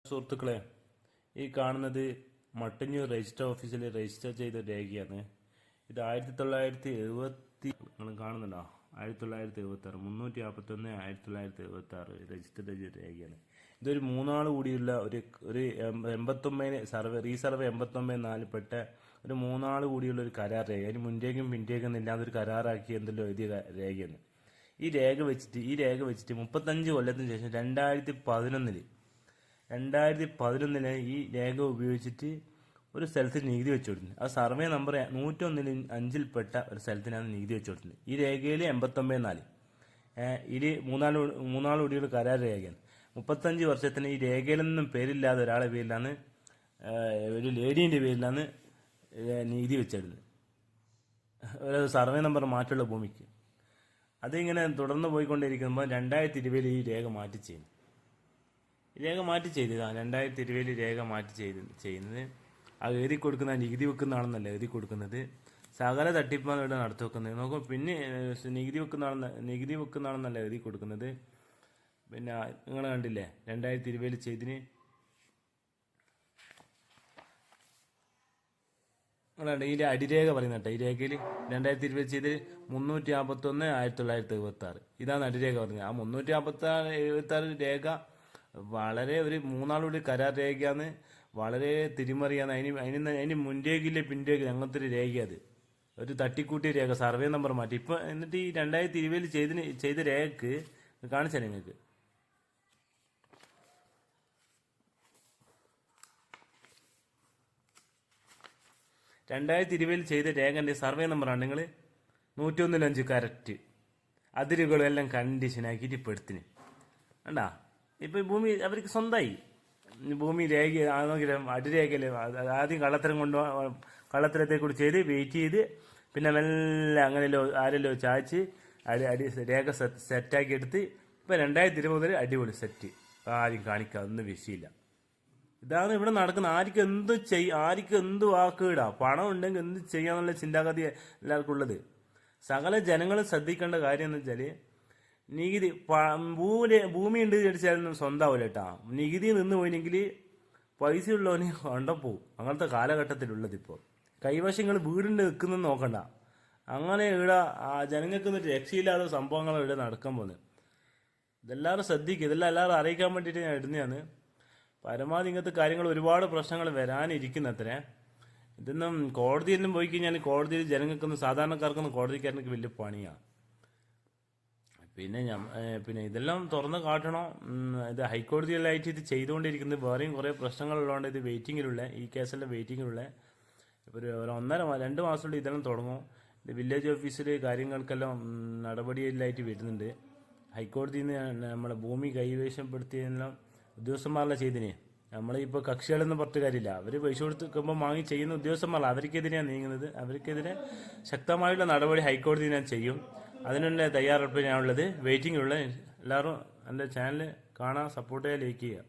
സുഹൃത്തുക്കളെ, ഈ കാണുന്നത് മട്ടന്നൂർ രജിസ്റ്റർ ഓഫീസിൽ രജിസ്റ്റർ ചെയ്ത രേഖയാണ്. ഇത് 1970 നിങ്ങൾ കാണുന്നുണ്ടോ? 1976 341/1976 രജിസ്റ്റർ ചെയ്ത രേഖയാണ്. ഇതൊരു മൂന്നാൾ കൂടിയുള്ള ഒരു 89 സർവേ റീസർവേ 89/4 പെട്ട ഒരു മൂന്നാൾ കൂടിയുള്ള ഒരു കരാർ രേഖ. അതിന് മുൻപേക്കും പിന്നേക്കും ഇല്ലാതെ ഒരു കരാറാക്കി എന്തെല്ലോ എഴുതിയ രേഖയാണ്. ഈ രേഖ വെച്ചിട്ട് 35 കൊല്ലത്തിന് ശേഷം 2011 ഈ രേഖ ഉപയോഗിച്ചിട്ട് ഒരു സ്ഥലത്ത് നികുതി വെച്ചു കൊടുക്കുന്നത്. ആ സർവേ നമ്പർ 101/5 ഒരു സ്ഥലത്തിനാണ് നികുതി വെച്ചു കൊടുക്കുന്നത്. ഈ രേഖയിൽ 89/4 ഇത് മൂന്നാൾ കൂടിയുള്ള കരാർ രേഖയാണ്. 35 വർഷത്തിന് ഈ രേഖയിലൊന്നും പേരില്ലാതെ ഒരാളെ പേരിലാണ്, ഒരു ലേഡീൻ്റെ പേരിലാണ് നികുതി വെച്ചിരുന്നത്. ഒരു സർവേ നമ്പർ മാറ്റുള്ള ഭൂമിക്ക്. അതിങ്ങനെ തുടർന്ന് പോയിക്കൊണ്ടിരിക്കുമ്പോൾ 2020 ഈ രേഖ മാറ്റി ചെയ്യുന്നു. രേഖ മാറ്റി ചെയ്തതാണ് 2020 രേഖ മാറ്റി ചെയ്യുന്നത്. അത് എഴുതി കൊടുക്കുന്ന നികുതി വെക്കുന്നതാണെന്നല്ല എഴുതി കൊടുക്കുന്നത്. സകല തട്ടിപ്പാണ് ഇവിടെ നടത്തി വെക്കുന്നത്. നോക്കും പിന്നെ നികുതി വെക്കുന്നതാണെന്നല്ല എഴുതി കൊടുക്കുന്നത്. പിന്നെ നിങ്ങൾ കണ്ടില്ലേ 2020 ചെയ്തിന് നിങ്ങളുണ്ട് ഇതിൻ്റെ അടിരേഖ പറയുന്നത്. ഈ രേഖയിൽ 2020 ചെയ്ത് 351/1976 ഇതാണ് അടിരേഖ പറഞ്ഞത്. ആ 346/76 രേഖ വളരെ ഒരു മൂന്നാളുടെ കരാർ രേഖയാണ്. വളരെ തിരിമറിയാണ്. അതിന് മുൻരേഖയിലെ പിൻരേഖ അങ്ങനത്തെ ഒരു രേഖ. അത് ഒരു തട്ടിക്കൂട്ടിയ രേഖ, സർവേ നമ്പർ മാറ്റി. ഇപ്പം എന്നിട്ട് ഈ 2020 ചെയ്ത രേഖക്ക് കാണിച്ചാൽ നിങ്ങൾക്ക് 2020 ചെയ്ത രേഖൻ്റെ സർവേ നമ്പറാണ് നിങ്ങൾ 101/5 കറക്റ്റ്. അതിരുകളെല്ലാം കണ്ടീഷനാക്കിയിട്ട് ഇപ്പം എടുത്തിന് കണ്ടാ. ഇപ്പം ഭൂമി അവർക്ക് സ്വന്തമായി. ഭൂമി രേഖ ആണെങ്കിലും അടിരേഖയില് ആദ്യം കള്ളത്തരത്തെ കൂടി ചെയ്ത് വെയിറ്റ് ചെയ്ത് പിന്നെ മെല്ലെ അങ്ങനെയല്ലോ ആരെല്ലോ ചായച്ച് രേഖ സെറ്റാക്കി എടുത്ത് ഇപ്പം 2020 അടിപൊളി സെറ്റ്. ആരും കാണിക്കുക ഒന്നും വിഷയമില്ല. ഇതാണ് ഇവിടെ നടക്കുന്നത്. ആർക്കും എന്ത് വാക്കിടാം. പണം ഉണ്ടെങ്കിൽ എന്ത് ചെയ്യാന്നുള്ള ചിന്താഗതി എല്ലാവർക്കും ഉള്ളത്. സകല ജനങ്ങൾ ശ്രദ്ധിക്കേണ്ട കാര്യം എന്ന് വെച്ചാൽ നികുതി ഭൂമി ഉണ്ട് ചോദിച്ചാലും സ്വന്തമാവില്ല കേട്ടാ. നികുതി നിന്ന് പോയില്ലെങ്കിൽ പൈസ ഉള്ളവന് കണ്ടപ്പോവും. അങ്ങനത്തെ കാലഘട്ടത്തിലുള്ളത് ഇപ്പോൾ. കൈവശങ്ങൾ വീടിൻ്റെ നിൽക്കുന്നത് നോക്കണ്ട. അങ്ങനെ ഇവിടെ ജനങ്ങൾക്ക് എന്നിട്ട് രക്ഷയില്ലാത്ത സംഭവങ്ങൾ ഇവിടെ നടക്കാൻ പോകുന്നത്. ഇതെല്ലാവരും ശ്രദ്ധിക്കുക. ഇതെല്ലാം എല്ലാവരും അറിയിക്കാൻ വേണ്ടിയിട്ട് ഞാൻ ഇടുന്നതാണ്. പരമാവധി ഇങ്ങനത്തെ കാര്യങ്ങൾ ഒരുപാട് പ്രശ്നങ്ങൾ വരാനിരിക്കുന്നത്രേ. ഇതൊന്നും കോടതിയെല്ലാം പോയി കഴിഞ്ഞാൽ കോടതിയിൽ ജനങ്ങൾക്കൊന്നും സാധാരണക്കാർക്കൊന്നും കോടതിക്കാരനൊക്കെ വലിയ പണിയാണ്. പിന്നെ ഇതെല്ലാം തുറന്ന് കാട്ടണം. ഇത് ഹൈക്കോടതിയിലായിട്ട് ഇത് ചെയ്തുകൊണ്ടിരിക്കുന്നത്. വേറെയും കുറേ പ്രശ്നങ്ങളുള്ളതുകൊണ്ട് ഇത് വെയിറ്റിങ്ങിലുള്ള ഈ കേസെല്ലാം വെയിറ്റിങ്ങിലുള്ള ഇപ്പോൾ ഒരു 1.5-2 മാസത്തിനുള്ളിൽ ഇതെല്ലാം തുടങ്ങും. ഇത് വില്ലേജ് ഓഫീസിൽ കാര്യങ്ങൾക്കെല്ലാം നടപടിയിലായിട്ട് വരുന്നുണ്ട്. ഹൈക്കോടതിയിൽ നിന്ന് നമ്മളെ ഭൂമി കൈവശപ്പെടുത്തിയെല്ലാം ഉദ്യോഗസ്ഥന്മാരെല്ലാം ചെയ്തിന്. നമ്മളിപ്പോൾ കക്ഷികളെന്ന് പറഞ്ഞ കാര്യമില്ല. അവർ പൈസ കൊടുക്കുമ്പോൾ വാങ്ങി ചെയ്യുന്ന ഉദ്യോഗസ്ഥന്മാർ അവർക്കെതിരെയാണ് നീങ്ങുന്നത്. അവർക്കെതിരെ ശക്തമായുള്ള നടപടി ഹൈക്കോടതി ഞാൻ ചെയ്യും. അതിനുള്ള തയ്യാറെടുപ്പ് ഞാനുള്ളത്. വെയിറ്റിംഗിലുള്ള എല്ലാവരും എൻ്റെ ചാനൽ കാണാൻ, സപ്പോർട്ട് ചെയ്യുക, ലൈക്ക് ചെയ്യുക.